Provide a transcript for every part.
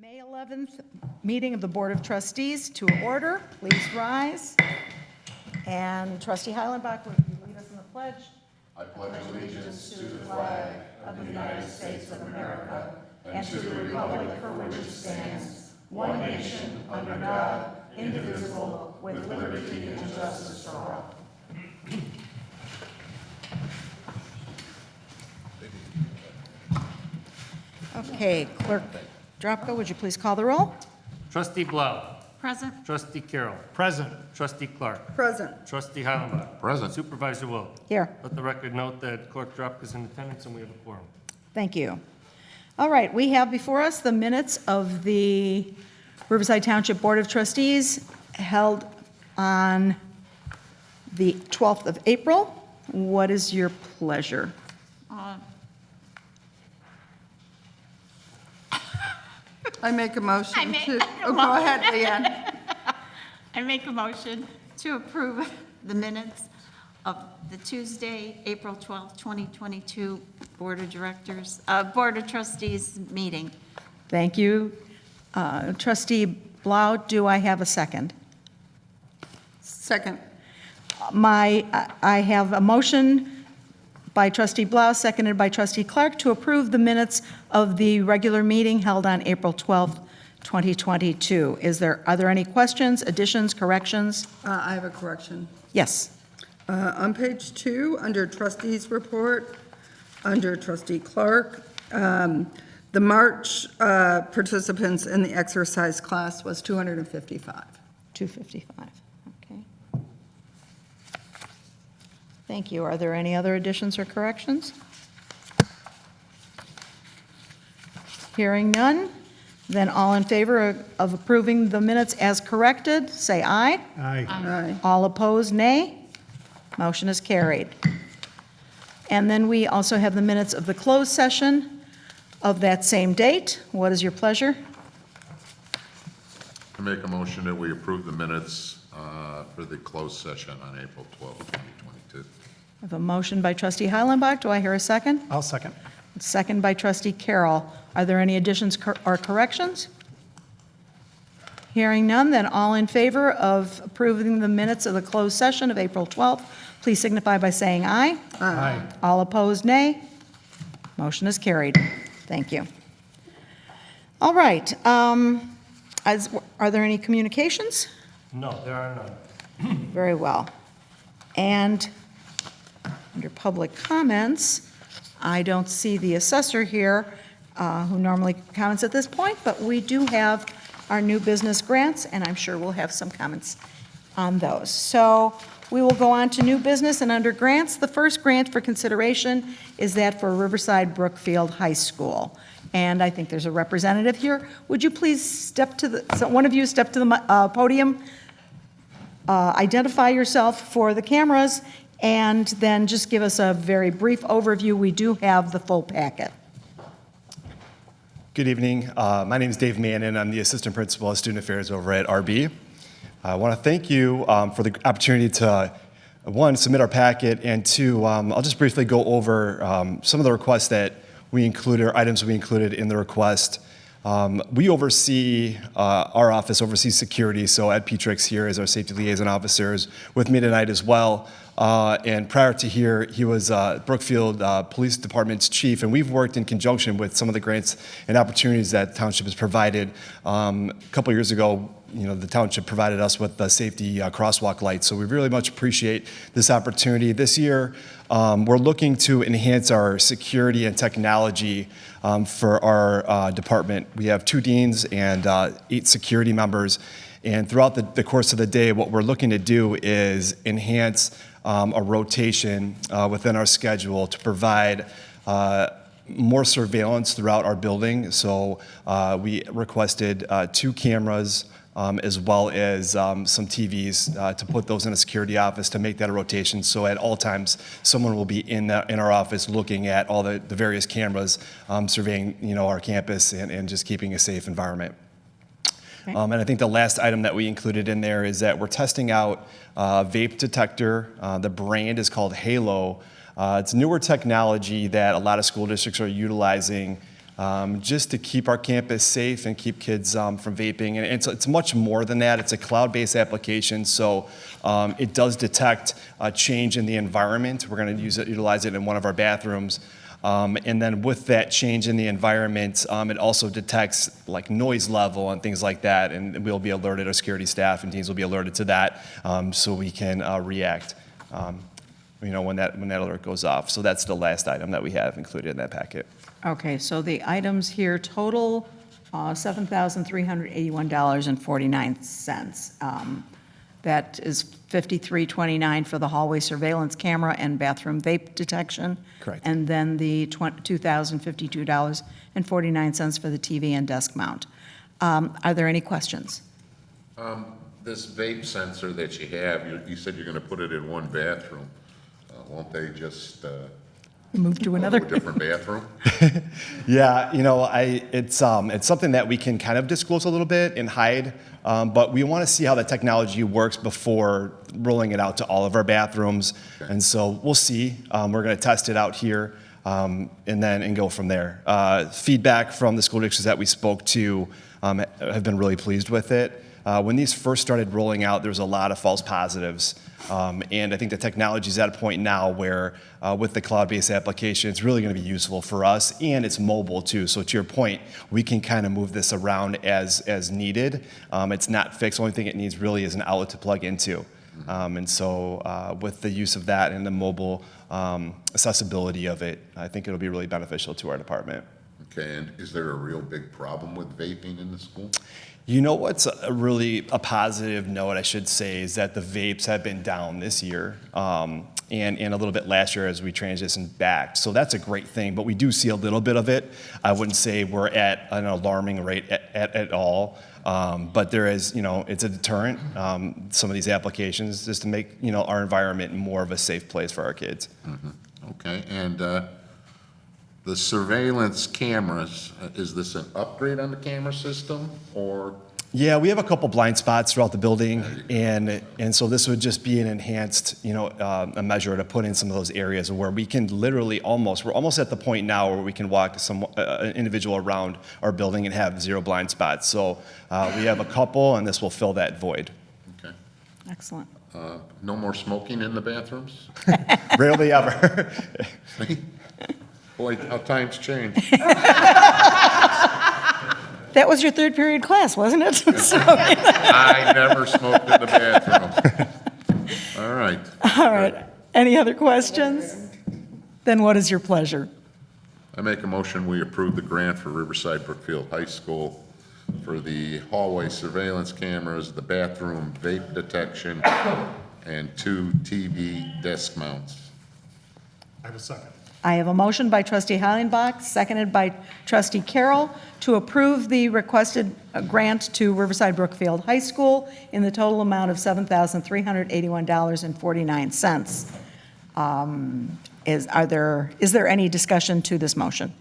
May 11th meeting of the Board of Trustees to order. Please rise. And Trustee Heilenbach, would you lead us in the pledge? I pledge allegiance to the flag of the United States of America and to the republic for which it stands, one nation, under God, indivisible, with liberty and justice for all. Okay, Clerk Dropko, would you please call the roll? Trustee Blau. Present. Trustee Carroll. Present. Trustee Clark. Present. Trustee Heilenbach. Present. Supervisor Wilt. Here. Let the record note that Clerk Dropka is in attendance and we have a quorum. Thank you. All right, we have before us the minutes of the Riverside Township Board of Trustees held on the 12th of April. What is your pleasure? I make a motion to, go ahead, Leanne. I make a motion to approve the minutes of the Tuesday, April 12th, 2022 Board of Trustees meeting. Thank you. Trustee Blau, do I have a second? Second. I have a motion by Trustee Blau, seconded by Trustee Clark, to approve the minutes of the regular meeting held on April 12th, 2022. Are there any questions, additions, corrections? I have a correction. Yes. On page 2, under Trustees Report, under Trustee Clark, the March participants in the exercise class was 255. 255, okay. Thank you. Are there any other additions or corrections? Hearing none, then all in favor of approving the minutes as corrected, say aye. Aye. Aye. All opposed, nay. Motion is carried. And then we also have the minutes of the closed session of that same date. What is your pleasure? I make a motion that we approve the minutes for the closed session on April 12th, 2022. I have a motion by Trustee Heilenbach. Do I hear a second? I'll second. Second by Trustee Carroll. Are there any additions or corrections? Hearing none, then all in favor of approving the minutes of the closed session of April 12th, please signify by saying aye. Aye. All opposed, nay. Motion is carried. Thank you. All right. Are there any communications? No, there are none. Very well. And under public comments, I don't see the assessor here, who normally comments at this point, but we do have our new business grants, and I'm sure we'll have some comments on those. So we will go on to new business, and under grants, the first grant for consideration is that for Riverside Brookfield High School. And I think there's a representative here. Would you please one of you step to the podium, identify yourself for the cameras, and then just give us a very brief overview. We do have the full packet. Good evening. My name is Dave Mannon. I'm the Assistant Principal of Student Affairs over at RB. I want to thank you for the opportunity to, one, submit our packet, and two, I'll just briefly go over some of the requests that we included, or items we included in the request. We oversee, our office oversees security, so Ed Petrix here is our safety liaison officers with me tonight as well. And prior to here, he was Brookfield Police Department's chief, and we've worked in conjunction with some of the grants and opportunities that the township has provided. A couple years ago, the township provided us with the safety crosswalk lights, so we really much appreciate this opportunity. This year, we're looking to enhance our security and technology for our department. We have 2 deans and 8 security members, and throughout the course of the day, what we're looking to do is enhance a rotation within our schedule to provide more surveillance throughout our building. So we requested 2 cameras as well as some TVs to put those in a security office to make that a rotation. So at all times, someone will be in our office looking at all the various cameras, surveying our campus and just keeping a safe environment. And I think the last item that we included in there is that we're testing out Vape Detector. The brand is called Halo. It's newer technology that a lot of school districts are utilizing just to keep our campus safe and keep kids from vaping. And it's much more than that. It's a cloud-based application, so it does detect a change in the environment. We're going to utilize it in one of our bathrooms. And then with that change in the environment, it also detects like noise level and things like that, and we'll be alerted, our security staff and teams will be alerted to that, so we can react, when that alert goes off. So that's the last item that we have included in that packet. Okay, so the items here total $7,381.49. That is $53.29 for the hallway surveillance camera and bathroom vape detection. Correct. And then the $2,052.49 for the TV and desk mount. Are there any questions? This vape sensor that you have, you said you're gonna put it in one bathroom. Won't they just, Move to go to another. a different bathroom? Yeah, it's something that we can kind of disclose a little bit and hide, but we want to see how the technology works before rolling it out to all of our bathrooms. Okay. And so we'll see. We're going to test it out here, and go from there. Feedback from the school districts that we spoke to have been really pleased with it. When these first started rolling out, there was a lot of false positives. And I think the technology is at a point now where with the cloud-based application, it's really going to be useful for us, and it's mobile too. So to your point, we can kind of move this around as needed. It's not fixed. The only thing it needs really is an outlet to plug into. And so with the use of that and the mobile accessibility of it, I think it'll be really beneficial to our department. Okay, and is there a real big problem with vaping in the school? You know what's a positive note, I should say, is that the vapes have been down this year and a little bit last year as we transitioned back. So that's a great thing, but we do see a little bit of it. I wouldn't say we're at an alarming rate at all, but there is, it's a deterrent, some of these applications, just to make, our environment more of a safe place for our kids. Mm-hmm. Okay, and the surveillance cameras, is this an upgrade on the camera system, or? Yeah, we have a couple blind spots throughout the building, and so this would just be an enhanced, a measure to put in some of those areas where we can literally we're almost at the point now where we can walk an individual around our building and have 0 blind spots. So we have a couple, and this will fill that void. Okay. Excellent. No more smoking in the bathrooms? Rarely ever. See? Boy, how times change. That was your third period class, wasn't it? I never smoked in the bathroom. All right. All right. Any other questions? Then what is your pleasure? I make a motion, we approve the grant for Riverside Brookfield High School for the hallway surveillance cameras, the bathroom vape detection, and 2 TV desk mounts. I will second. I have a motion by trustee Heilenbach, seconded by trustee Carroll, to approve the requested grant to Riverside Brookfield High School in the total amount of $7,381.49. Is there any discussion to this motion?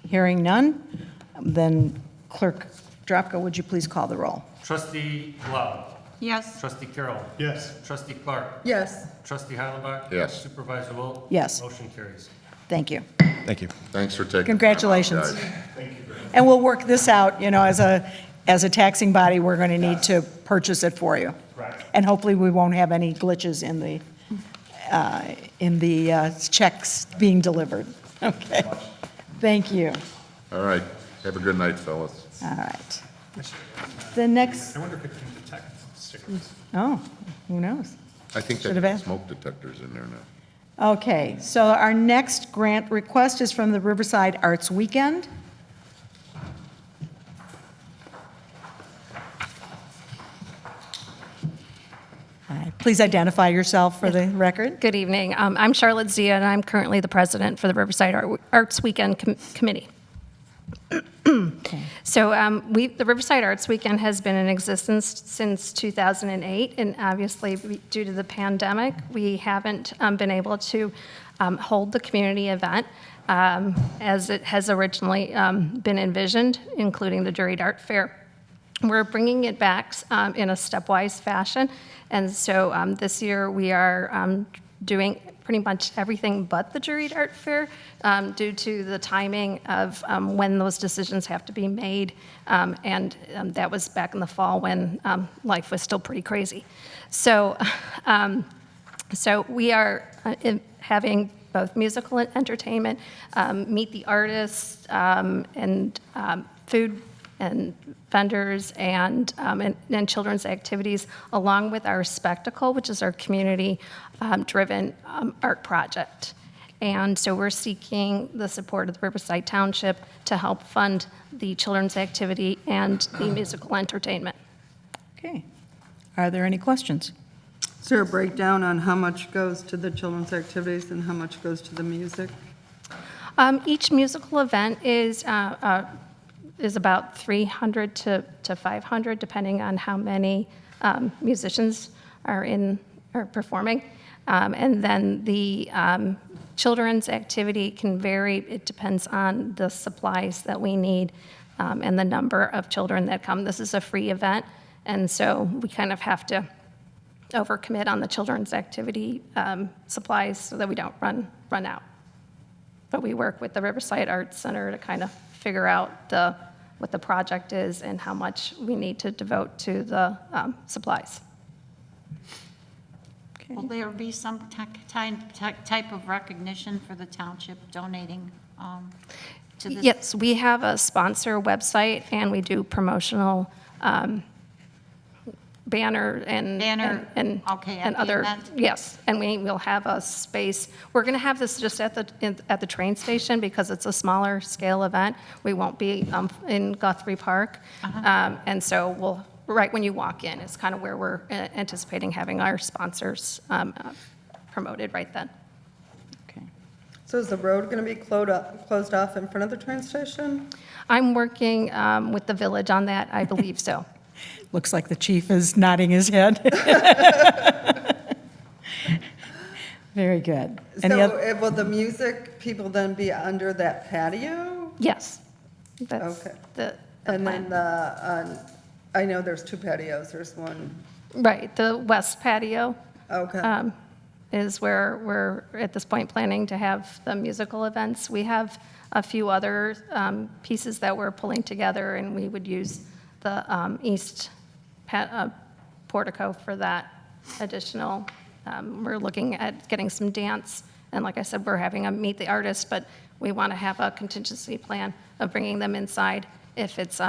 Hearing none, then Clerk Drapka, would you please call the roll? Trustee Blau. Yes. Trustee Carroll. Yes. Trustee Clark. Yes. Trustee Heilenbach. Yes. Supervisor Wilt. Yes. Motion carries. Thank you. Thank you. Thanks for taking. Congratulations. Guys. And we'll work this out, as a taxing body, we're going to need to purchase it for you. Correct. And hopefully, we won't have any glitches in the checks being delivered. Okay. Thank you. All right. Have a good night, fellas. All right. The next, I wonder if it can detect cigarettes. oh, who knows? I think Should have that asked. smoke detector's in there now. Okay, so our next grant request is from the Riverside Arts Weekend. Please identify yourself for the record. Good evening. I'm Charlotte Zia, and I'm currently the president for the Riverside Arts Weekend Committee. So the Riverside Arts Weekend has been in existence since 2008, and obviously due to the pandemic, we haven't been able to hold the community event as it has originally been envisioned, including the Juried Art Fair. We're bringing it back in a stepwise fashion, and so this year we are doing pretty much everything but the juried art fair due to the timing of when those decisions have to be made. And that was back in the fall when life was still pretty crazy. So, so we are having both musical entertainment, meet the artists, and food and vendors and children's activities, along with our spectacle, which is our community-driven art project. And so we're seeking the support of the Riverside Township to help fund the children's activity and the musical entertainment. Okay. Are there any questions? Is there a breakdown on how much goes to the children's activities and how much goes to the music? Each musical event is about 300 to 500, depending on how many musicians are performing. And then the children's activity can vary. It depends on the supplies that we need and the number of children that come. This is a free event, and so we kind of have to overcommit on the children's activity supplies so that we don't run out. But we work with the Riverside Arts Center to kind of figure out what the project is and how much we need to devote to the supplies. Will there be some type of recognition for the township donating to this? Yes, we have a sponsor website, and we do promotional banner and okay, at and the other event? Yes, and we will have a space. We're going to have this just at the train station because it's a smaller scale event. We won't be in Guthrie Park, and so we'll right when you walk in is kind of where we're anticipating having our sponsors promoted right then. Okay. So is the road going to be closed off in front of the train station? I'm working with the village on that. I believe so. Looks like the chief is nodding his head. Very good. So will the music people then be under that patio? Yes. That's Okay. the And plan. then I know there's two patios. There's one, Right, the west patio okay. is where we're, at this point, planning to have the musical events. We have a few other pieces that we're pulling together, and we would use the east portico for that additional. We're looking at getting some dance, and like I said, we're having a meet the artist, but we want to have a contingency plan of bringing them inside if it's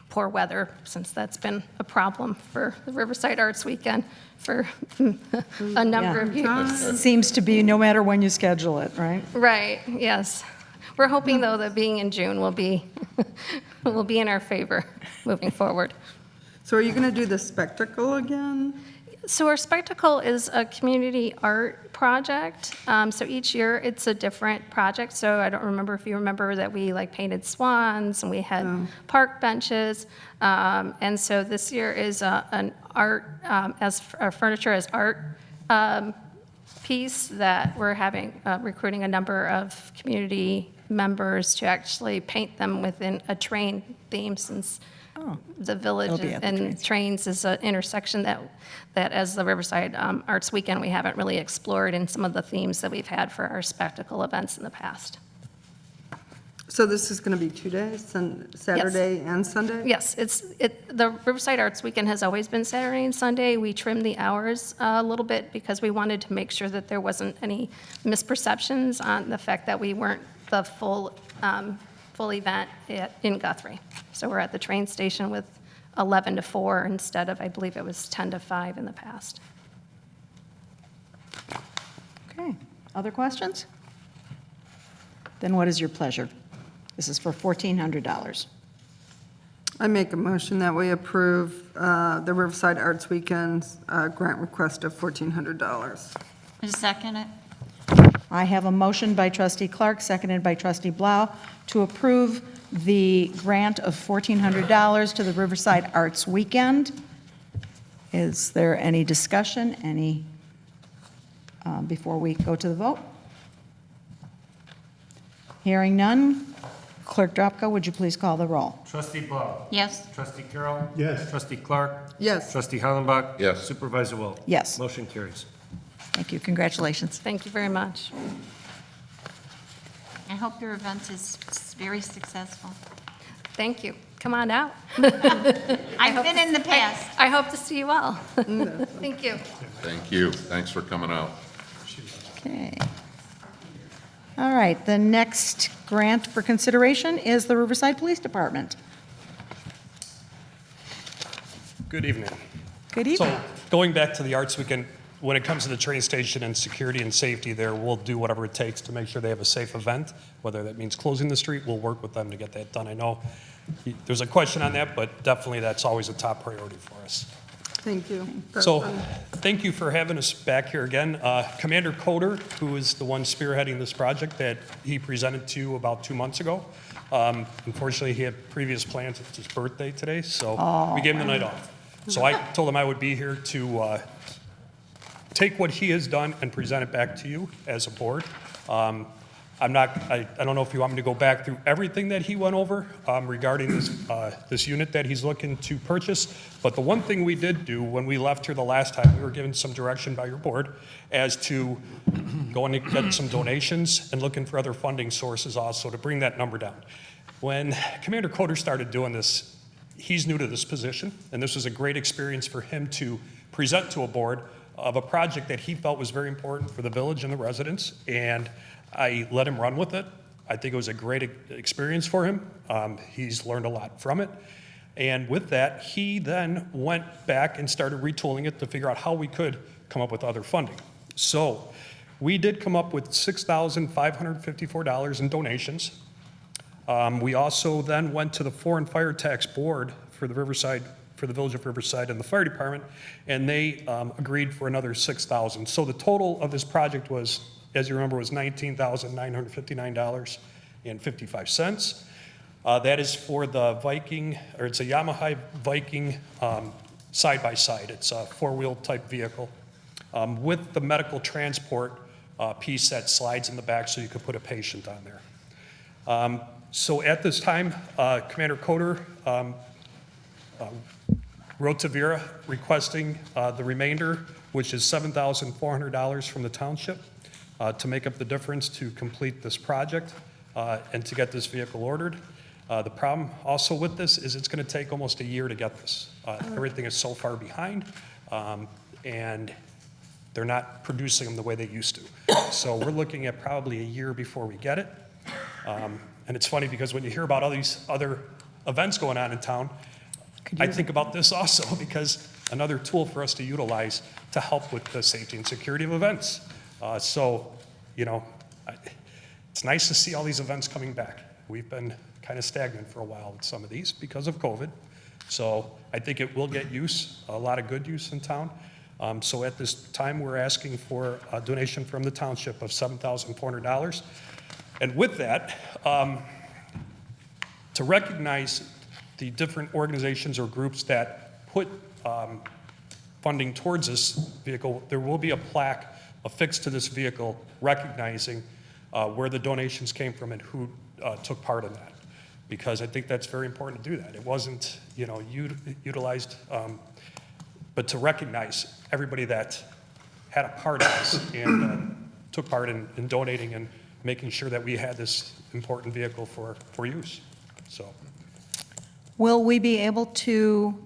poor weather, since that's been a problem for the Riverside Arts Weekend for a number of years. It seems to be no matter when you schedule it, right? Right, yes. We're hoping, though, that being in June will be, will be in our favor moving forward. So are you going to do the spectacle again? So our spectacle is a community art project. So each year it's a different project. So I don't remember if you remember that we like painted swans and we had park benches. And so this year is an art, as furniture as art piece that we're having, recruiting a number of community members to actually paint them within a train theme, since the village It'll be at the and trains is an intersection that as the Riverside Arts Weekend, we haven't really explored in some of the themes that we've had for our spectacle events in the past. So this is going to be 2 days, Saturday and Sunday? Yes, the Riverside Arts Weekend has always been Saturday and Sunday. We trimmed the hours a little bit because we wanted to make sure that there wasn't any misperceptions on the fact that we weren't the full event in Guthrie. So we're at the train station with 11 to 4 instead of, I believe it was 10 to 5 in the past. Okay. Other questions? Then what is your pleasure? This is for $1,400. I make a motion that we approve the Riverside Arts Weekend's grant request of $1,400. Second it? I have a motion by trustee Clark, seconded by trustee Blau, to approve the grant of $1,400 to the Riverside Arts Weekend. Is there any discussion, before we go to the vote? Hearing none. Clerk Dropka, would you please call the roll? Trustee Blau. Yes. Trustee Carroll. Yes. Trustee Clark. Yes. Trustee Hollenbach. Yes. Supervisor Wilt. Yes. Motion carries. Thank you, congratulations. Thank you very much. I hope your event is very successful. Thank you. Come on out. I've been in the past. I hope to see you all. Thank you. Thank you. Thanks for coming out. Okay. All right, the next grant for consideration is the Riverside Police Department. Good evening. Good evening. So going back to the Arts Weekend, when it comes to the train station and security and safety there, we'll do whatever it takes to make sure they have a safe event. Whether that means closing the street, we'll work with them to get that done. I know there's a question on that, but definitely that's always a top priority for us. Thank you. So thank you for having us back here again. Commander Coder, who is the one spearheading this project that he presented to you about 2 months ago. Unfortunately, he had previous plans. It's his birthday today, so we gave him the night off. So I told him I would be here to take what he has done and present it back to you as a board. I don't know if you want me to go back through everything that he went over regarding this unit that he's looking to purchase, but the one thing we did do when we left here the last time, we were given some direction by your board as to going to get some donations and looking for other funding sources also to bring that number down. When Commander Coder started doing this, he's new to this position, and this was a great experience for him to present to a board of a project that he felt was very important for the village and the residents, and I let him run with it. I think it was a great experience for him. He's learned a lot from it. And with that, he then went back and started retooling it to figure out how we could come up with other funding. So we did come up with $6,554 in donations. We also then went to the Foreign Fire Tax Board for the Riverside, for the Village of Riverside and the Fire Department, and they agreed for another $6,000. So the total of this project was, as you remember, was $19,959.55. That is for the Viking, or it's a Yamaha Viking side-by-side. It's a four-wheel type vehicle with the medical transport piece that slides in the back so you could put a patient on there. So at this time, Commander Coder wrote to Vera requesting the remainder, which is $7,400 from the township to make up the difference to complete this project and to get this vehicle ordered. The problem also with this is it's going to take almost a year to get this. Everything is so far behind, and they're not producing them the way they used to. So we're looking at probably a year before we get it. And it's funny because when you hear about all these other events going on in town, I think about this also because another tool for us to utilize to help with the safety and security of events. So, you know, it's nice to see all these events coming back. We've been kind of stagnant for a while with some of these because of COVID. So I think it will get use, a lot of good use in town. So at this time, we're asking for a donation from the township of $7,400. And with that, to recognize the different organizations or groups that put funding towards this vehicle, there will be a plaque affixed to this vehicle recognizing where the donations came from and who took part in that. Because I think that's very important to do that. It wasn't, you know, utilized, but to recognize everybody that had a part in this and took part in donating and making sure that we had this important vehicle for use. So, Will we be able to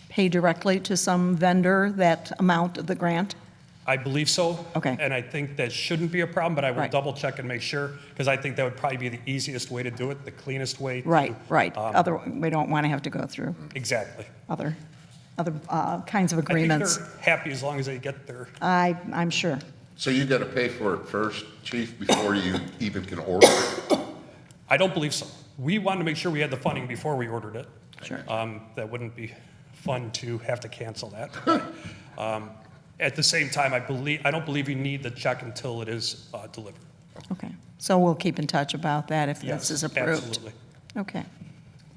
pay directly to some vendor that amount of the grant? I believe so. Okay. And I think that shouldn't be a problem, but I will Right. double check and make sure, because I think that would probably be the easiest way to do it, the cleanest way. to- Right. Other, we don't want to have to go through Exactly. other kinds of agreements. I think they're happy as long as they get their, I'm sure. So you got to pay for it first, Chief, before you even can order it? I don't believe so. We wanted to make sure we had the funding before we ordered it. Sure. That wouldn't be fun to have to cancel that. But, at the same time, I don't believe you need the check until it is delivered. Okay. So we'll keep in touch about that if this is approved. Absolutely. Okay.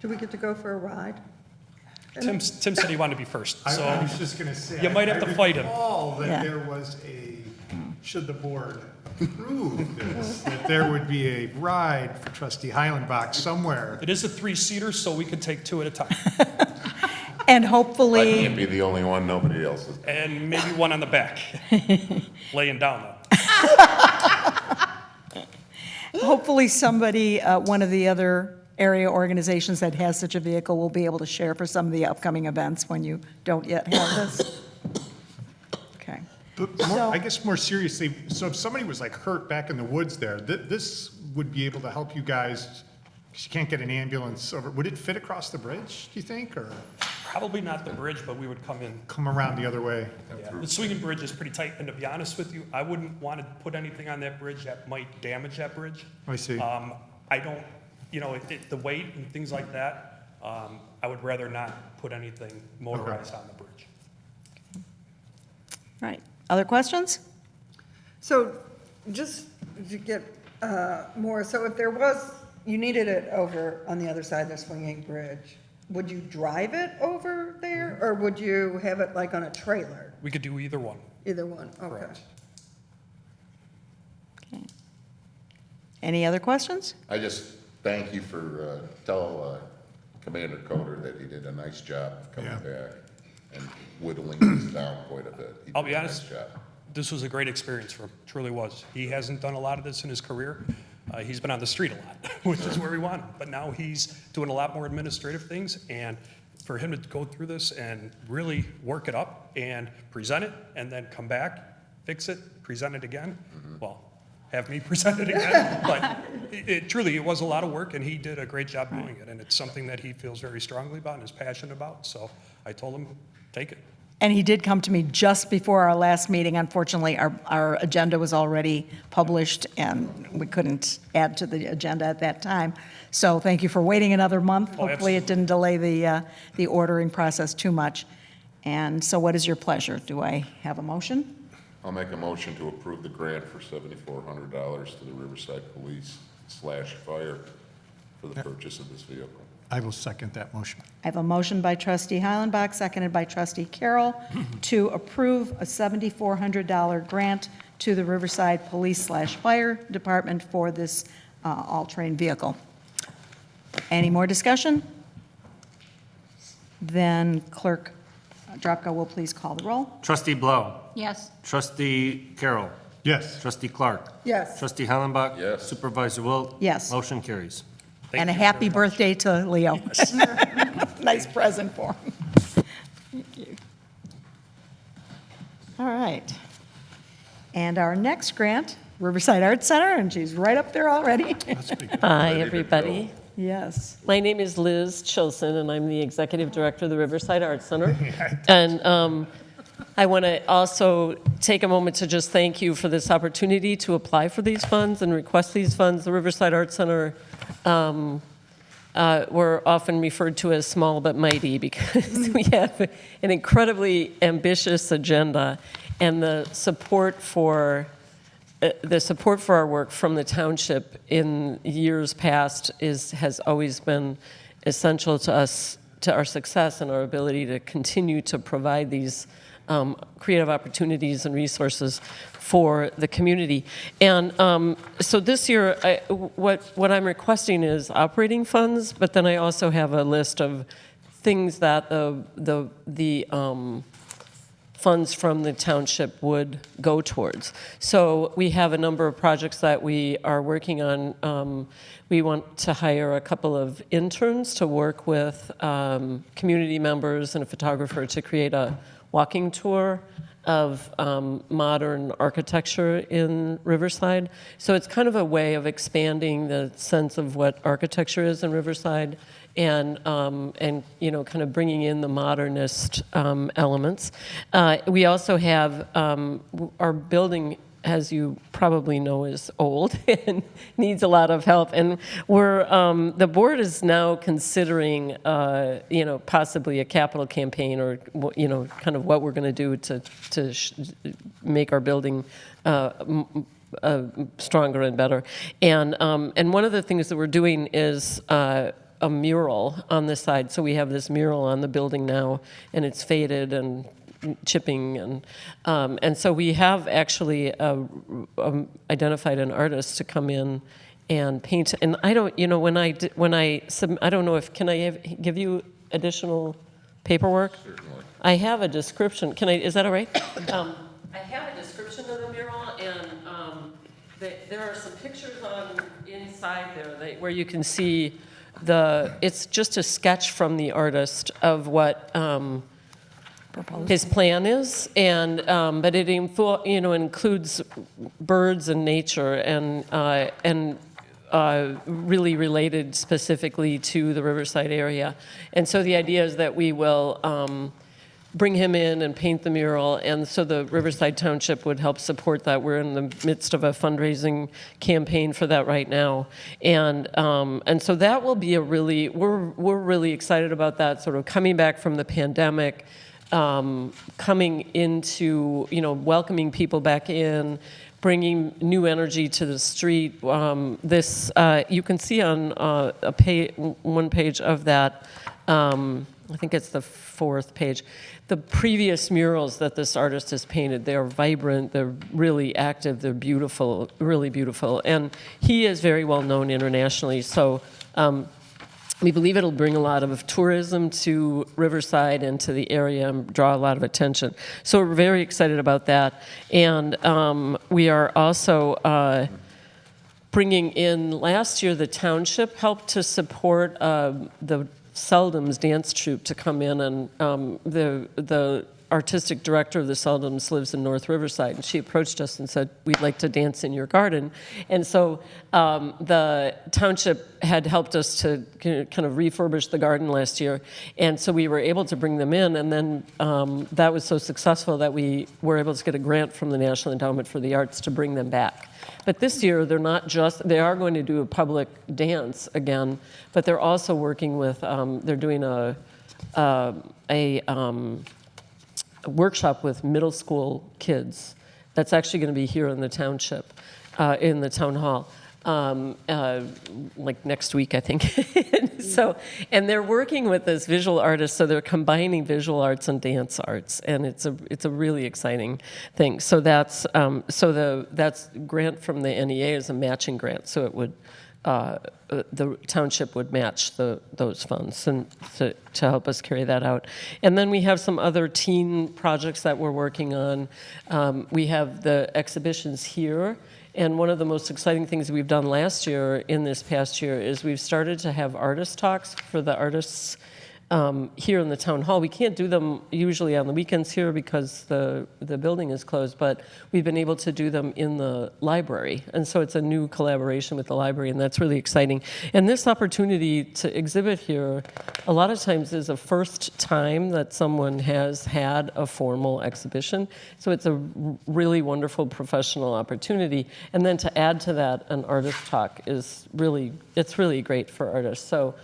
Do we get to go for a ride? Tim said he wanted to be first, I so was just going to say. you might have to fight him. I recall Yeah. that there was should the board approve this, that there would be a ride for trustee Heilenbach somewhere. It is a three-seater, so we could take two at a time. And I hopefully, can't be the only one, nobody else is. And maybe one on the back, laying down though. hopefully somebody, one of the other area organizations that has such a vehicle will be able to share for some of the upcoming events when you don't yet have this. Okay. But I guess more seriously, so if somebody was like hurt back in the woods there, this would be able to help you guys, 'cause you can't get an ambulance over, would it fit across the bridge, do you think, or Probably not the bridge, but we would come in. come around the other way? Yeah. The swinging bridge is pretty tight, and to be honest with you, I wouldn't want to put anything on that bridge that might damage that bridge. I see. I don't, the weight and things like that, I would rather not put anything motorized on the bridge. Right. Other questions? So just to get more, so if there was, you needed it over on the other side of the swinging bridge, would you drive it over there, or would you have it like on a trailer? We could do either one. Either one, okay. Correct. Okay. Any other questions? I just thank you for, tell Commander Coder that he did a nice job coming Yeah. back and whittling this down quite a bit. He I'll did be a honest, nice job. this was a great experience for him, truly was. He hasn't done a lot of this in his career. He's been on the street a lot, which is where we want him. But now he's doing a lot more administrative things, and for him to go through this and really work it up and present it, and then come back, fix it, present it again, well, have me present it again. But truly, it was a lot of work, and he did a great job doing it. And it's something that he feels very strongly about and is passionate about. So I told him, take it. And he did come to me just before our last meeting. Unfortunately, our agenda was already published, and we couldn't add to the agenda at that time. So thank you for waiting another month. Oh, Hopefully, it didn't delay the ordering process too much. And so what is your pleasure? Do I have a motion? I'll make a motion to approve the grant for $7,400 to the Riverside Police / Fire for the purchase of this vehicle. I will second that motion. I have a motion by trustee Heilenbach, seconded by trustee Carroll, to approve a $7,400 grant to the Riverside Police / Fire Department for this all-terrain vehicle. Any more discussion? Then clerk Drapka will please call the roll. Trustee Blow. Yes. Trustee Carroll. Yes. Trustee Clark. Yes. Trustee Hollenbach. Yes. Supervisor Wilt. Yes. Motion carries. Thank And a you happy very much. birthday to Leo. Nice present for him. Thank you. All right. And our next grant, Riverside Arts Center, and she's right up there already. Hi, Ready to everybody. Yes. My name is Liz Chilson, and I'm the Executive Director of the Riverside Arts Center. And I want to also take a moment to just thank you for this opportunity to apply for these funds and request these funds. The Riverside Arts Center, we're often referred to as small but mighty because we have an incredibly ambitious agenda, and the support for our work from the township in years past has always been essential to us, to our success and our ability to continue to provide these creative opportunities and resources for the community. And so this year, what I'm requesting is operating funds, but then I also have a list of things that the funds from the township would go towards. So we have a number of projects that we are working on. We want to hire a couple of interns to work with community members and a photographer to create a walking tour of modern architecture in Riverside. So it's kind of a way of expanding the sense of what architecture is in Riverside, and you know, kind of bringing in the modernist elements. We also have our building, as you probably know, is old and needs a lot of help. And we're the board is now considering, you know, possibly a capital campaign, or you know, kind of what we're going to do to make our building stronger and better. And one of the things that we're doing is a mural on this side. So we have this mural on the building now, and it's faded and chipping, and so we have actually identified an artist to come in and paint. And I don't, you know, I don't know if, can I give you additional paperwork? I have a description. Is that all right? I have a description of the mural, and there are some pictures on inside there where you can see it's just a sketch from the artist of what his plan is, and but it includes birds and nature and really related specifically to the Riverside area. And so the idea is that we will bring him in and paint the mural, and so the Riverside Township would help support that. We're in the midst of a fundraising campaign for that right now, and so that will be we're really excited about that, sort of coming back from the pandemic, coming into, welcoming people back in, bringing new energy to the street. You can see on one page of that, I think it's the 4th page, the previous murals that this artist has painted. They are vibrant, they're really active, they're beautiful, really beautiful. And he is very well known internationally, so we believe it'll bring a lot of tourism to Riverside and to the area and draw a lot of attention. So we're very excited about that. And we are also bringing in, last year the township helped to support the Seldom's dance troupe to come in, and the artistic director of the Seldom's lives in North Riverside, and she approached us and said, we'd like to dance in your garden. And so the township had helped us to kind of refurbish the garden last year, and so we were able to bring them in, and then that was so successful that we were able to get a grant from the National Endowment for the Arts to bring them back. But this year, they are going to do a public dance again, but they're also working with, they're doing a workshop with middle school kids. That's actually going to be here in the township, in the town hall, like next week, I think. And they're working with this visual artist, so they're combining visual arts and dance arts, and it's a really exciting thing. So that's grant from the NEA is a matching grant, so it would. The township would match those funds and to help us carry that out. And then we have some other teen projects that we're working on. We have the exhibitions here, and one of the most exciting things we've done last year in this past year is we've started to have artist talks for the artists here in the town hall. We can't do them usually on the weekends here because the building is closed, but we've been able to do them in the library. And so it's a new collaboration with the library, and that's really exciting. And this opportunity to exhibit here, a lot of times is a first time that someone has had a formal exhibition. So it's a really wonderful professional opportunity. And then to add to that, an artist talk it's really great for artists. So,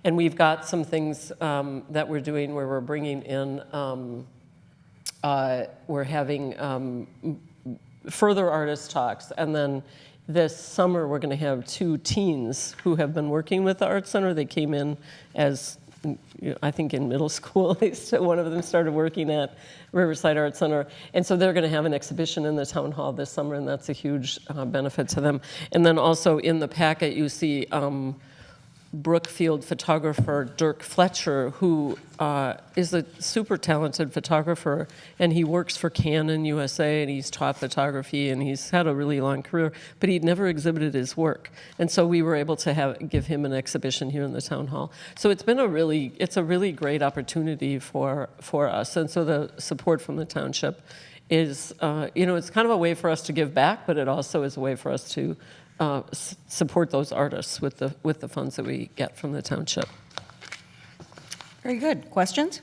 and we've got some things that we're doing where we're bringing in, we're having further artist talks. And then this summer, we're going to have 2 teens who have been working with the Art Center. They came in as, I think in middle school, one of them started working at Riverside Art Center. And so they're going to have an exhibition in the town hall this summer, and that's a huge benefit to them. And then also in the packet, you see Brookfield photographer Dirk Fletcher, who is a super talented photographer, and he works for Canon USA, and he's taught photography, and he's had a really long career, but he'd never exhibited his work. And so we were able to give him an exhibition here in the town hall. So it's a really great opportunity for us. And so the support from the township is, it's kind of a way for us to give back, but it also is a way for us to support those artists with the funds that we get from the township. Very good. Questions?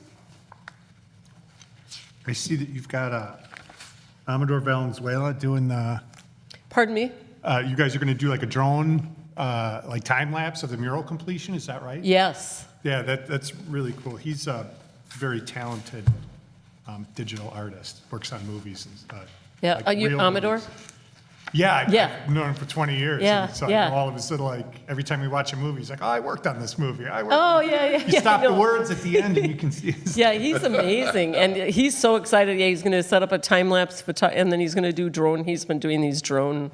I see that you've got Amador Valenzuela doing the. Pardon me? You guys are going to do like a drone, like time lapse of the mural completion. Is that right? Yes. Yeah, that's really cool. He's a very talented digital artist. Works on movies and Yeah. like Are you real Amador? movies. Yeah, Yeah. I've known him for 20 years. Yeah, and so yeah. all of a sudden, like, every time we watch a movie, he's like, oh, I worked on this movie. Oh, yeah. You stop the words at the end and you can see his. Yeah, he's amazing. And he's so excited. Yeah, he's going to set up a time-lapse and then he's going to do drone. He's been doing these drone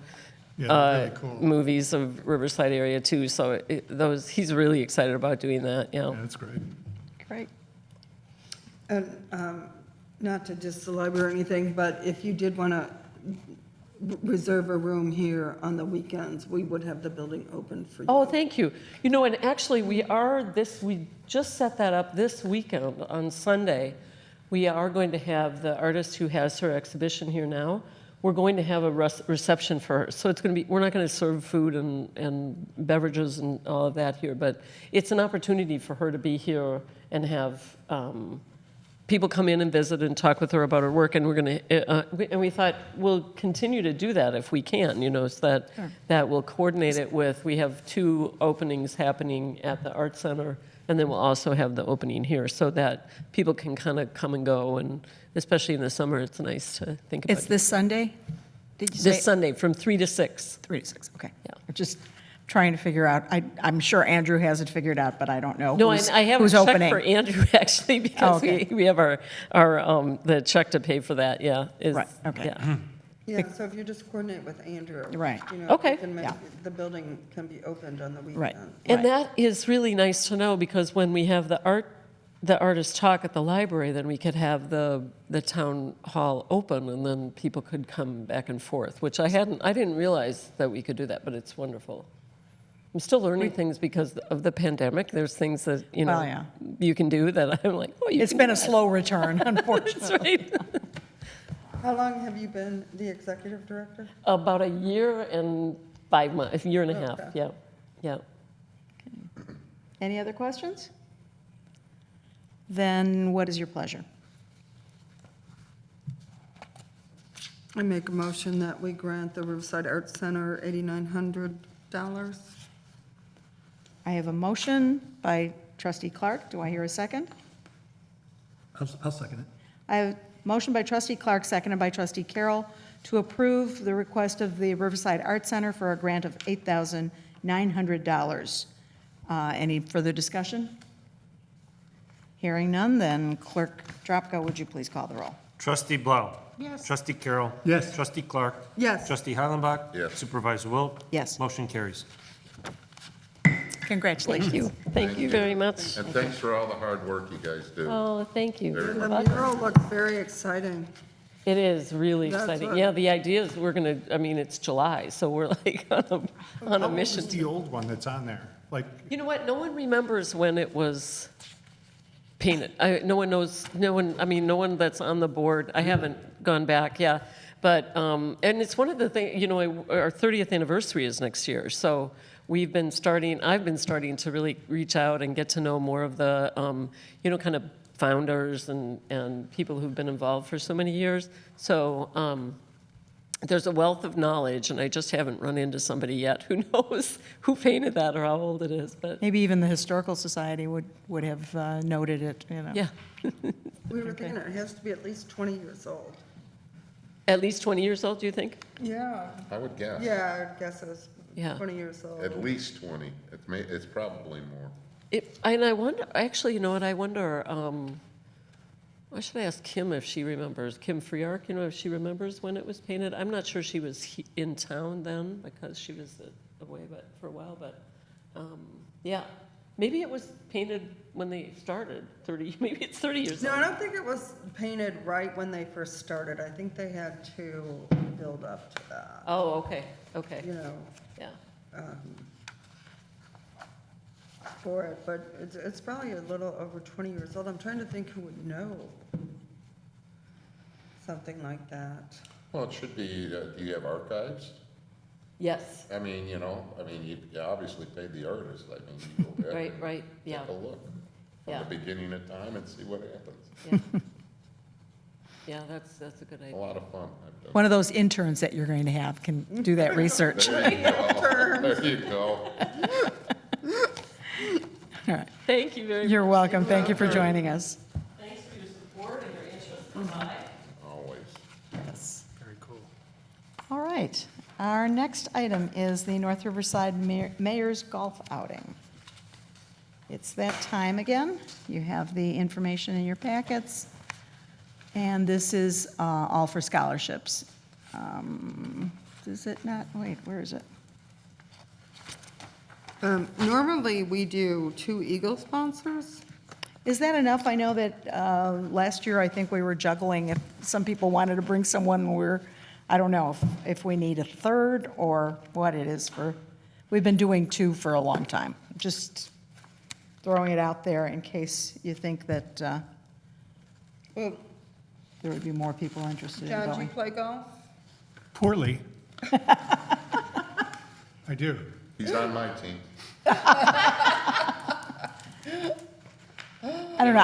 really cool. movies of Riverside area, too. So he's really excited about doing that. Yeah. Yeah, that's great. Great. And not to dissalabor or anything, but if you did want to reserve a room here on the weekends, we would have the building open for you. Oh, thank you. You know, and actually, we just set that up this weekend on Sunday. We are going to have the artist who has her exhibition here now. We're going to have a reception for her. So it's going to be, we're not going to serve food and beverages and all of that here, but it's an opportunity for her to be here and have people come in and visit and talk with her about her work, and we're going to, and we thought we'll continue to do that if we can, you know, so that we'll coordinate it with, we have 2 openings happening at the Art Center, and then we'll also have the opening here, so that people can kind of come and go, and especially in the summer, it's nice to think about. It's this Sunday? Did you say? This Sunday, from 3 to 6. 3 to 6, okay. Yeah. We're just trying to figure out, I'm sure Andrew has it figured out, but I don't know No, who's I haven't who's checked opening. for Andrew, actually, because okay. we have our the check to pay for that, yeah. Right, okay. Yeah. Yeah, so if you just coordinate with Andrew. Right. You know, Okay. we can make- Yeah. The building can be opened on the weekend. Right. And that is really nice to know, because when we have the artist talk at the library, then we could have the town hall open, and then people could come back and forth, which I didn't realize that we could do that, but it's wonderful. I'm still learning things because of the pandemic. There's things that, you know, Well, yeah. you can do that I'm like, oh, you It's can been do a that. slow return, unfortunately. That's right. How long have you been the executive director? About a year and 5 months, a year and a half, Okay. yeah, yeah. Any other questions? Then what is your pleasure? I make a motion that we grant the Riverside Arts Center $8,900. I have a motion by trustee Clark. Do I hear a second? I'll second it. I have a motion by trustee Clark, seconded by trustee Carroll, to approve the request of the Riverside Art Center for a grant of $8,900. Any further discussion? Hearing none, then Clerk Dropko, would you please call the roll? Trustee Blau. Yes. Trustee Carroll. Yes. Trustee Clark. Yes. Trustee Heilenbach. Yes. Supervisor Wilt. Yes. Motion carries. Congratulations. Thank you very much. And thanks for all the hard work you guys do. Oh, thank you. Very The mural looks very exciting. It is really That's exciting. what- Yeah, the idea is we're going to, I mean, it's July, so we're like on a How old mission. is the old one that's on there? Like, You know what? No one remembers when it was painted. No one knows, no one that's on the board. I haven't gone back, yeah. But, and it's one of the things, you know, our 30th anniversary is next year. So I've been starting to really reach out and get to know more of the, you know, kind of founders and people who've been involved for so many years. So there's a wealth of knowledge, and I just haven't run into somebody yet who knows who painted that or how old it is. But Maybe even the Historical Society would have noted it, you know. yeah, We were thinking it has to be at least 20 years old. at least 20 years old, do you think? Yeah. I would guess. Yeah, I guess it was Yeah. 20 years old. At least 20. It's probably more. And I wonder, actually, you know what, I wonder, I should ask Kim if she remembers, Kim Freark, you know, if she remembers when it was painted. I'm not sure she was in town then, because she was away for a while, but, yeah. Maybe it was painted when they started, maybe it's 30 years No, old. I don't think it was painted right when they first started. I think they had to build up to that, Oh, okay, okay, you know, yeah. for it. But it's probably a little over 20 years old. I'm trying to think who would know something like that. Well, it should be, do you have archives? Yes, I mean, you obviously paid the artist. I mean, you go back and right, yeah, take a look from Yeah. the beginning of time and see what happens. yeah. Yeah, that's a good A idea. lot of fun. I've done. One of those interns that you're going to have can do that research. There you go. There you go. All right. Thank you very much. You're welcome. Thank you for joining us. Thanks for your support and your interest in Riverside. Always. Yes. very cool. All right. Our next item is the North Riverside Mayor's Golf Outing. It's that time again. You have the information in your packets. And this is all for scholarships. Is it not? Wait, where is it? Normally, we do 2 Eagle sponsors. Is that enough? I know that last year, I think we were juggling if some people wanted to bring someone, I don't know if we need a third or what it is for, we've been doing 2 for a long time. Just throwing it out there in case you think that Well, there would be more people interested in John, do you going. play golf? Poorly. I do. He's on my team. I don't know,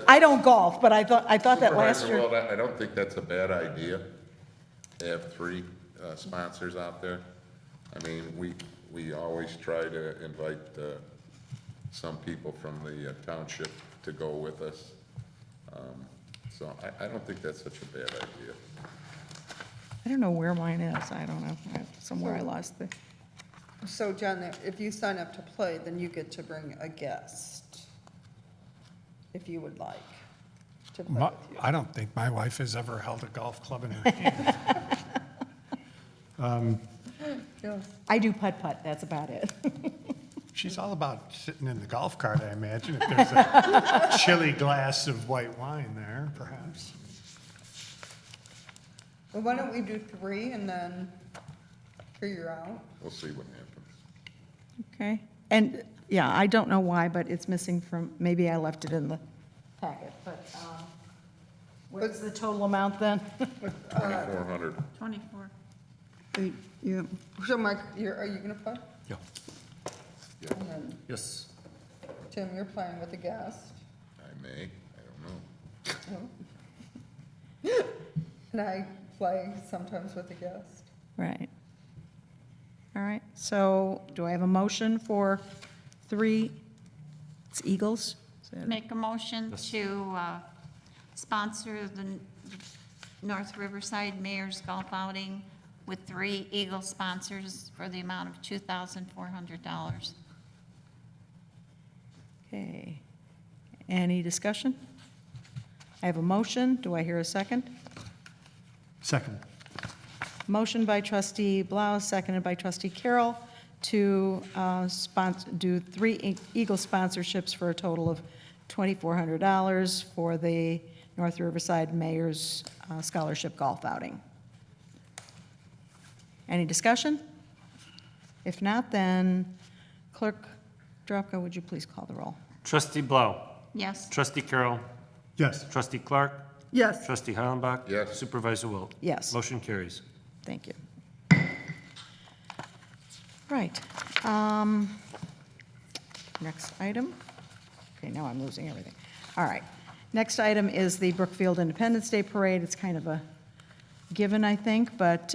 I don't golf, but I thought that last Supervisor year. Wilt, I don't think that's a bad idea, to have 3 sponsors out there. I mean, we always try to invite some people from the township to go with us. So I don't think that's such a bad idea. I don't know where mine is, I don't know, somewhere I lost the, So, John, if you sign up to play, then you get to bring a guest, if you would like to play with you. I don't think my wife has ever held a golf club in her hand. Yeah. I do putt-putt, that's about it. She's all about sitting in the golf cart, I imagine, if there's a chilly glass of white wine there, perhaps. Well, why don't we do 3 and then figure out? We'll see what happens. Okay, and, yeah, I don't know why, but it's missing from, maybe I left it in the packet, but, what's the total amount then? 2,400. 24. Yeah. So, Mike, are you gonna play? Yeah. And then, Yes. Tim, you're playing with a guest. I may, I don't know. And I play sometimes with a guest. Right. All right, so do I have a motion for 3, it's Eagles? Is that it? Make a motion to sponsor the North Riverside Mayor's Golf Outing with 3 Eagle sponsors for the amount of $2,400. Okay. Any discussion? I have a motion, do I hear a second? Second. Motion by trustee Blau, seconded by trustee Carroll to do 3 Eagle sponsorships for a total of $2,400 for the North Riverside Mayor's Scholarship Golf Outing. Any discussion? If not, then Clerk Drapka, would you please call the roll? Trustee Blau. Yes. Trustee Carroll. Yes. Trustee Clark. Yes. Trustee Hollenbach. Yes. Supervisor Wilt. Yes. Motion carries. Thank you. Right. Next item. Okay, now I'm losing everything. All right. Next item is the Brookfield Independence Day Parade. It's kind of a given, I think, but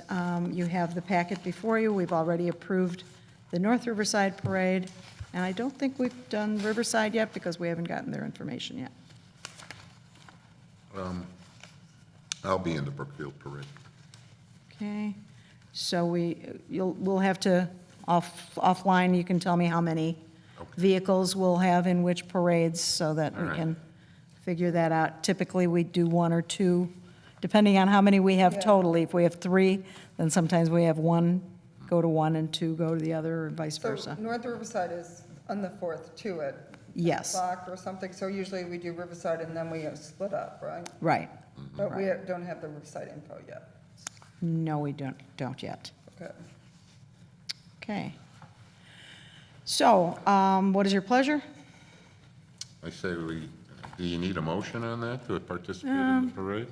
you have the packet before you. We've already approved the North Riverside Parade, and I don't think we've done Riverside yet because we haven't gotten their information yet. I'll be in the Brookfield Parade. Okay, so we'll have to, offline, you can tell me how many vehicles we'll have in which parades so that we All right. can figure that out. Typically, we do 1 or 2, depending on how many we have totally. If we have 3, then sometimes we have 1 go to one and 2 go to the other, or vice So versa. North Riverside is on the 4th too at Yes, o'clock or something. So usually we do Riverside and then we split up, right? right. But we don't have the Riverside info yet. No, we don't yet. Okay. Okay. So, what is your pleasure? I say do you need a motion on that to participate in the parade?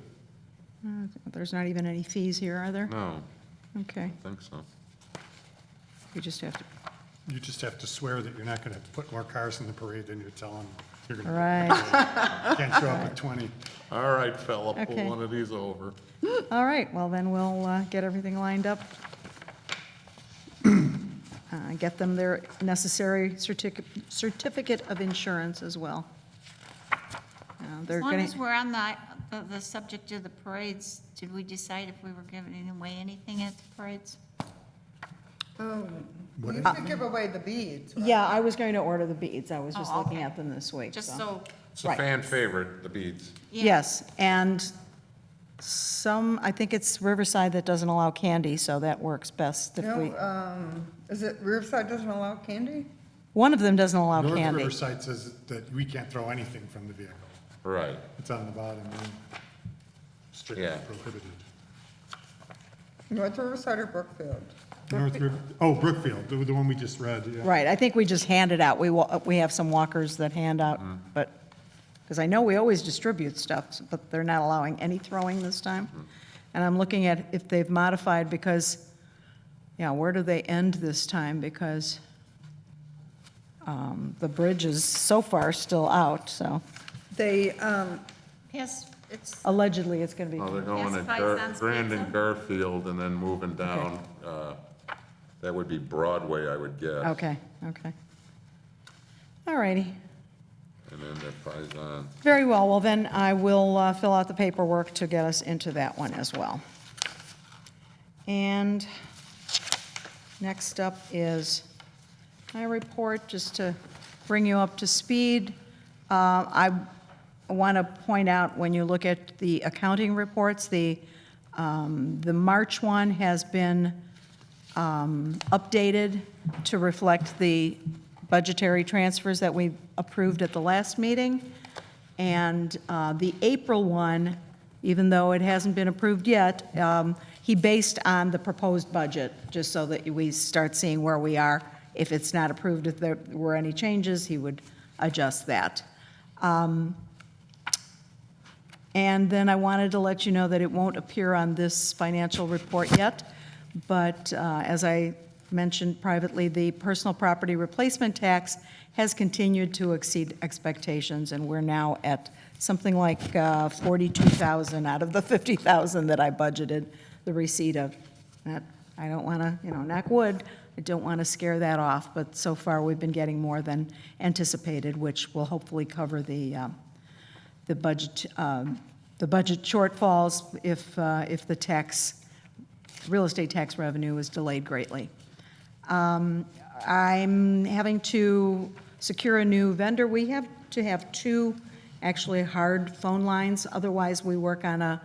There's not even any fees here, are there? No, Okay, I think so. you just have to, You just have to swear that you're not going to put more cars in the parade than you're telling you're going to. right. Can't show up with 20. All right, fella, Okay. pull one of these over. All right, well, then we'll get everything lined up. Get them their necessary certificate of insurance as well. They're As long gonna- as we're on the subject of the parades, did we decide if we were giving away anything at the parades? What You is should give away the beads, right? Yeah, I was going to order the beads. I was just Oh, looking okay. at them this week, Just so. so, It's a Right. fan favorite, the beads. yeah. Yes, and I think it's Riverside that doesn't allow candy, so that works best if we, No, is it Riverside doesn't allow candy? One of them doesn't allow North candy. Riverside says that we can't throw anything from the vehicle. Right, It's on the bottom, strictly Yeah. prohibited. North Riverside or Brookfield? Brookfield, the one we just read, yeah. Right, I think we just hand it out. We have some walkers that hand out, but, because I know we always distribute stuff, but they're not allowing any throwing this time. And I'm looking at if they've modified, because, yeah, where do they end this time? Because the bridge is so far still out, so They, Yes, it's, allegedly it's going to be. well, they're going Yes, to Paisan's Grand and Pizza. Garfield and then moving down, that would be Broadway, I would guess. Okay, okay. All righty. And then the Paisan. Very well, well then I will fill out the paperwork to get us into that one as well. And next up is my report, just to bring you up to speed. I want to point out, when you look at the accounting reports, the March one has been updated to reflect the budgetary transfers that we approved at the last meeting. And the April one, even though it hasn't been approved yet, he based on the proposed budget, just so that we start seeing where we are. If it's not approved, if there were any changes, he would adjust that. And then I wanted to let you know that it won't appear on this financial report yet, but as I mentioned privately, the personal property replacement tax has continued to exceed expectations, and we're now at something like 42,000 out of the 50,000 that I budgeted the receipt of. That, I don't want to, knock wood, I don't want to scare that off, but so far we've been getting more than anticipated, which will hopefully cover the budget shortfalls if the real estate tax revenue is delayed greatly. I'm having to secure a new vendor. We have to have two actually hard phone lines. Otherwise, we work on a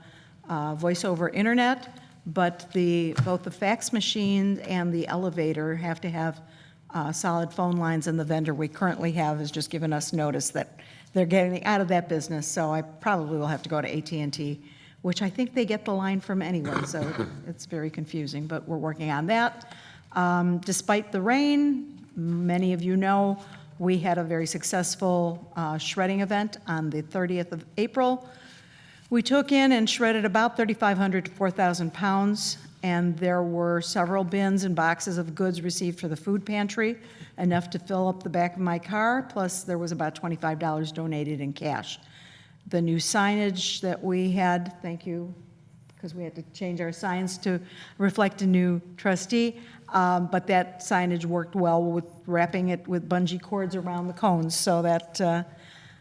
voice over internet, but both the fax machine and the elevator have to have solid phone lines, and the vendor we currently have has just given us notice that they're getting out of that business, so I probably will have to go to AT&T, which I think they get the line from anyway, so it's very confusing, but we're working on that. Despite the rain, many of you know, we had a very successful shredding event on the 30th of April. We took in and shredded about 3,500 to 4,000 pounds, and there were several bins and boxes of goods received for the food pantry, enough to fill up the back of my car, plus there was about $25 donated in cash. The new signage that we had, thank you, because we had to change our signs to reflect a new trustee, but that signage worked well with wrapping it with bungee cords around the cones, so that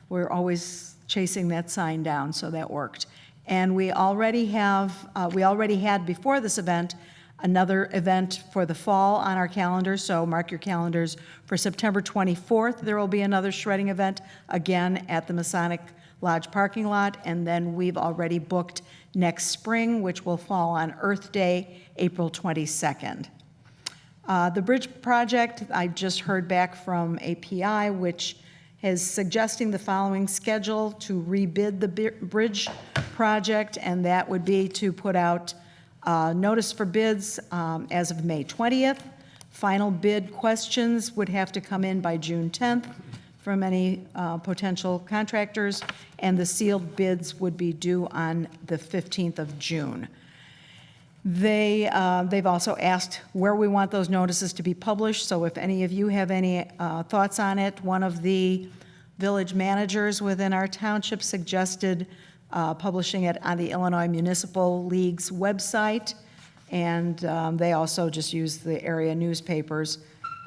we're always chasing that sign down, so that worked. And we already had before this event another event for the fall on our calendar, so mark your calendars for September 24th. There will be another shredding event, again at the Masonic Lodge parking lot, and then we've already booked next spring, which will fall on Earth Day, April 22nd. The bridge project, I just heard back from API, which is suggesting the following schedule to rebid the bridge project, and that would be to put out notice for bids as of May 20th. Final bid questions would have to come in by June 10th from any potential contractors, and the sealed bids would be due on the 15th of June. They've also asked where we want those notices to be published, so if any of you have any thoughts on it, one of the village managers within our township suggested publishing it on the Illinois Municipal League's website, and they also just use the area newspapers,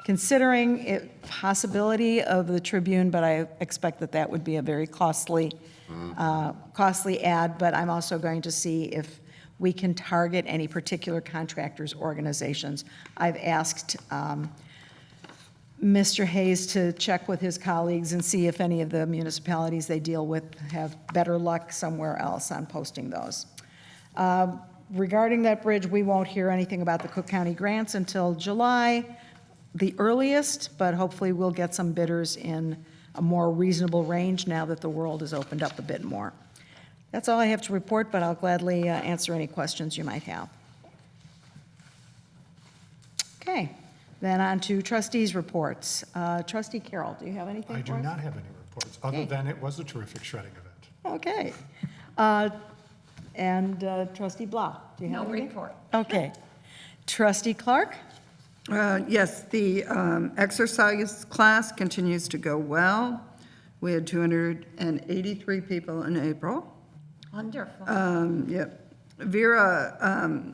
considering it possibility of the Tribune, but I expect that that would be a very costly ad, but I'm also going to see if we can target any particular contractors' organizations. I've asked Mr. Hayes to check with his colleagues and see if any of the municipalities they deal with have better luck somewhere else on posting those. Regarding that bridge, we won't hear anything about the Cook County grants until July. the earliest, but hopefully we'll get some bidders in a more reasonable range now that the world has opened up a bit more. That's all I have to report, but I'll gladly answer any questions you might have. Okay, then on to trustees' reports. Trustee Carroll, do you have anything I for do us? not have any reports, other Okay. than it was a terrific shredding event. Okay. And trustee Blah, do you have No anything? report. Okay. Trustee Clark? Yes, the exercise class continues to go well. We had 283 people in April. Wonderful. Yep. Vera,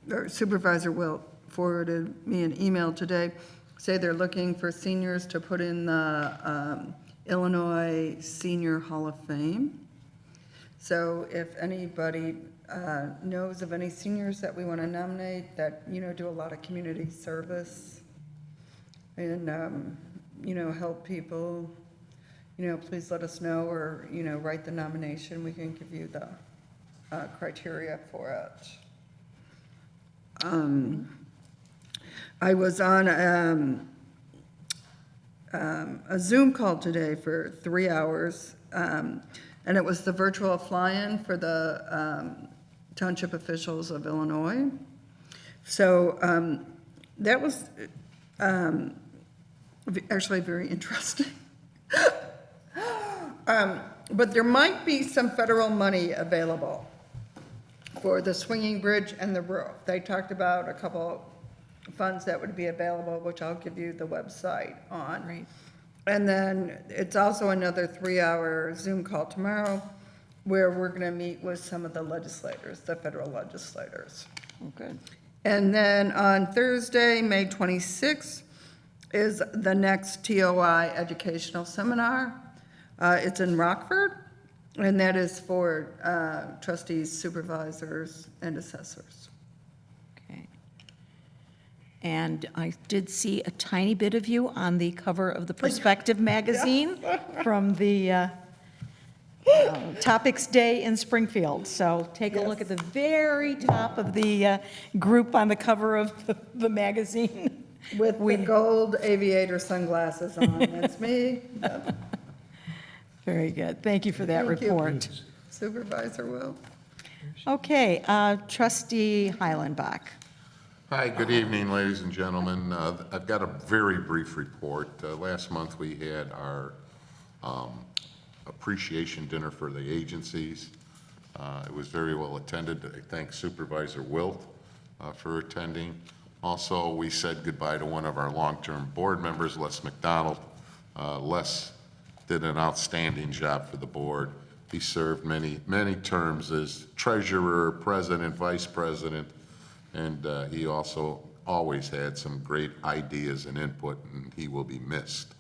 or Supervisor Wilt, forwarded me an email today, say they're looking for seniors to put in the Illinois Senior Hall of Fame. So if anybody knows of any seniors that we want to nominate that, do a lot of community service and, help people, please let us know or, write the nomination. We can give you the criteria for it. I was on a Zoom call today for 3 hours, and it was the virtual fly-in for the township officials of Illinois. So that was actually very interesting. But there might be some federal money available for the swinging bridge and the roof. They talked about a couple funds that would be available, which I'll give you the website on. Right. And then it's also another 3-hour Zoom call tomorrow where we're going to meet with some of the legislators, the federal legislators. Oh, good. And then on Thursday, May 26th, is the next TOI educational seminar. It's in Rockford, and that is for trustees, supervisors, and assessors. Okay. And I did see a tiny bit of you on the cover of the Perspective magazine from the Topics Day in Springfield. So take a look at the very top of the group on the cover of the magazine. With the gold aviator sunglasses on, that's me. Yep. Very good. Thank you for that Thank you. report. Supervisor Will. Okay, trustee Heilenbach. Hi, good evening, ladies and gentlemen. I've got a very brief report. Last month, we had our appreciation dinner for the agencies. It was very well attended. I thank Supervisor Wilt for attending. Also, we said goodbye to one of our long-term board members, Les McDonald. Les did an outstanding job for the board. He served many, many terms as treasurer, president, vice president, and he also always had some great ideas and input, and he will be missed.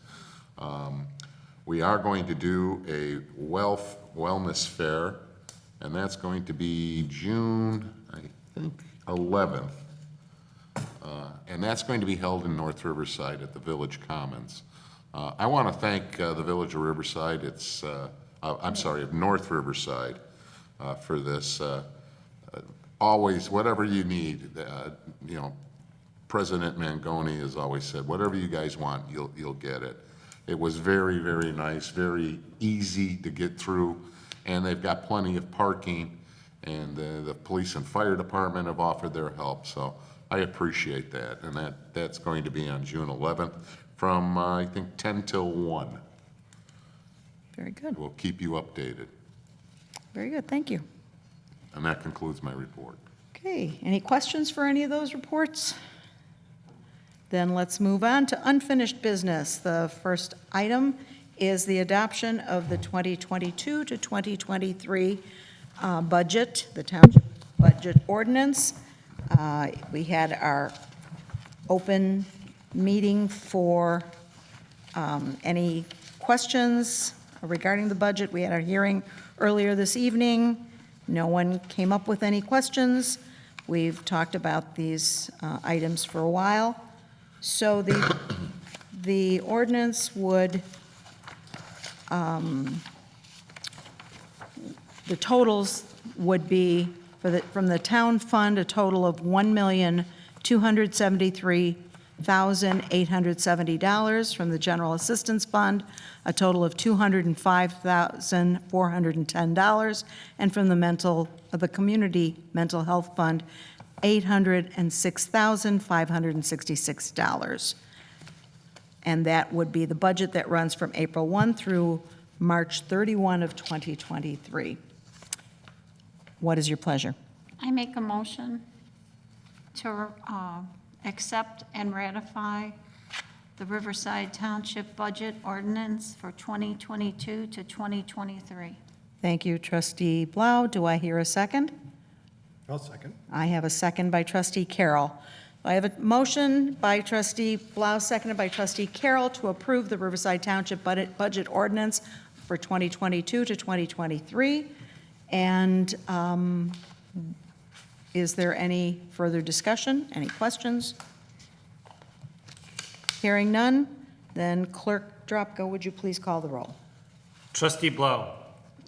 We are going to do a wellness fair, and that's going to be June, I think, 11th. And that's going to be held in North Riverside at the Village Commons. I want to thank the Village of Riverside, of North Riverside, for this. Always, whatever you need, President Mangoni has always said, whatever you guys want, you'll get it. It was very, very nice, very easy to get through, and they've got plenty of parking, and the police and fire department have offered their help, so I appreciate that, and that's going to be on June 11th from, I think, 10 till 1. Very good. We'll keep you updated, Very good. Thank you. and that concludes my report. Okay, any questions for any of those reports? Then let's move on to unfinished business. The first item is the adoption of the 2022 to 2023 budget, the Township Budget Ordinance. We had our open meeting for any questions regarding the budget. We had our hearing earlier this evening. No one came up with any questions. We've talked about these items for a while. So the ordinance would, the totals would be from the town fund, a total of $1,273,000 $1,870 from the General Assistance Fund, a total of $205,410, and from the Community Mental Health Fund, $806,566. And that would be the budget that runs from April 1 through March 31 of 2023. What is your pleasure? I make a motion to accept and ratify the Riverside Township Budget Ordinance for 2022 to 2023. Thank you, Trustee Blau. Do I hear a second? I'll second. I have a second by Trustee Carroll. I have a motion by Trustee Blau, seconded by Trustee Carroll, to approve the Riverside Township Budget Ordinance for 2022 to 2023. And is there any further discussion? Any questions? Hearing none, then Clerk Dropko, would you please call the roll? Trustee Blau.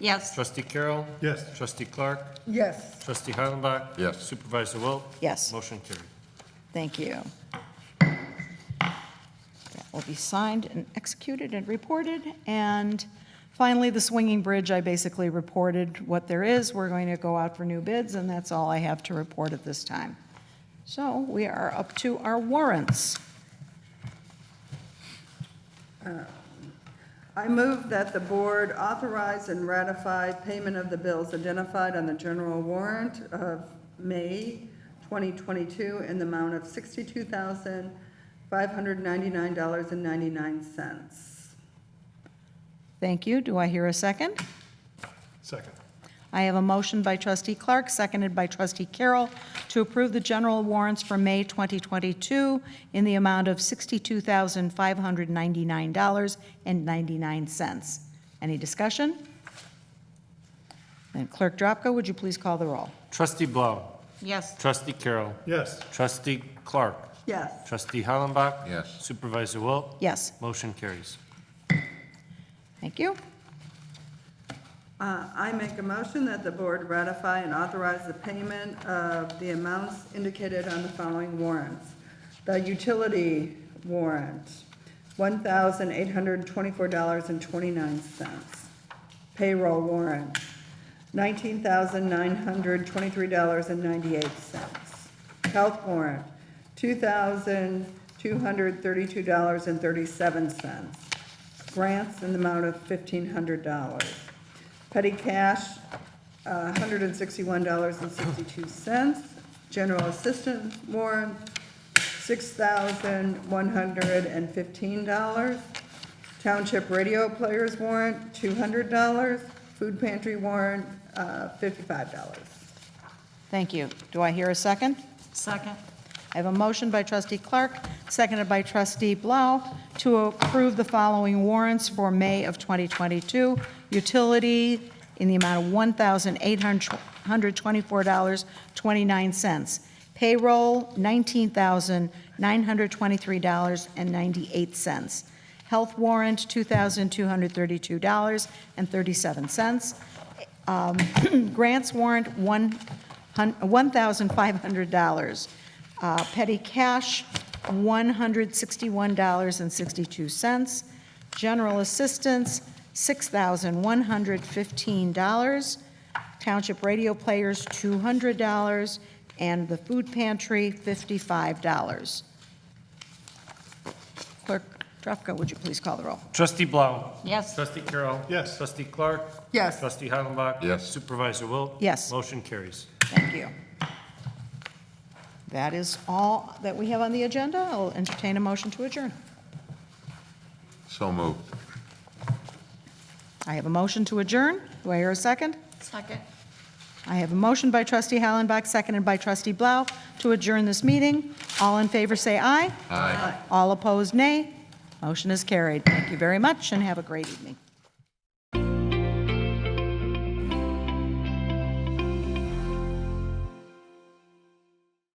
Yes. Trustee Carroll. Yes. Trustee Clark. Yes. Trustee Heilenbach. Yes. Supervisor Wilt. Yes. Motion carried. Thank you. That will be signed and executed and reported. And finally, the swinging bridge, I basically reported what there is. We're going to go out for new bids, and that's all I have to report at this time. So we are up to our warrants. I move that the board authorize and ratify payment of the bills identified on the general warrant of May 2022 in the amount of $62,599.99. Thank you. Do I hear a second? Second. I have a motion by Trustee Clark, seconded by Trustee Carroll, to approve the general warrants for May 2022 in the amount of $62,599.99. Any discussion? Then Clerk Dropko, would you please call the roll? Trustee Blau. Yes. Trustee Carroll. Yes. Trustee Clark. Yes. Trustee Heilenbach. Yes. Supervisor Wilt. Yes. Motion carries. Thank you. I make a motion that the board ratify and authorize the payment of the amounts indicated on the following warrants. The utility warrant, $1,824.29. Payroll warrant, $19,923.98. Health warrant, $2,232.37. Grants in the amount of $1,500. Petty cash, $161.62. General assistance warrant, $6,115. Township radio players warrant, $200. Food pantry warrant, $55. Thank you. Do I hear a second? Second. I have a motion by Trustee Clark, seconded by Trustee Blau, to approve the following warrants for May of 2022. Utility in the amount of $1,824.29. Payroll, $19,923.98. Health warrant, $2,232.37. Grants warrant, $1,500. Petty cash, $161.62. General assistance, $6,115. Township radio players, $200. And the food pantry, $55. Clerk Drufka, would you please call the roll? Trustee Blau. Yes. Trustee Carroll. Yes. Trustee Clark. Yes. Trustee Heilenbach. Yes. Supervisor Wilt. Yes. Motion carries. Thank you. That is all that we have on the agenda. I'll entertain a motion to adjourn. So moved. I have a motion to adjourn. Do I hear a second? Second. I have a motion by Trustee Hallenbach, seconded by Trustee Blau, to adjourn this meeting. All in favor say aye. Aye. All opposed, nay. Motion is carried. Thank you very much, and have a great evening.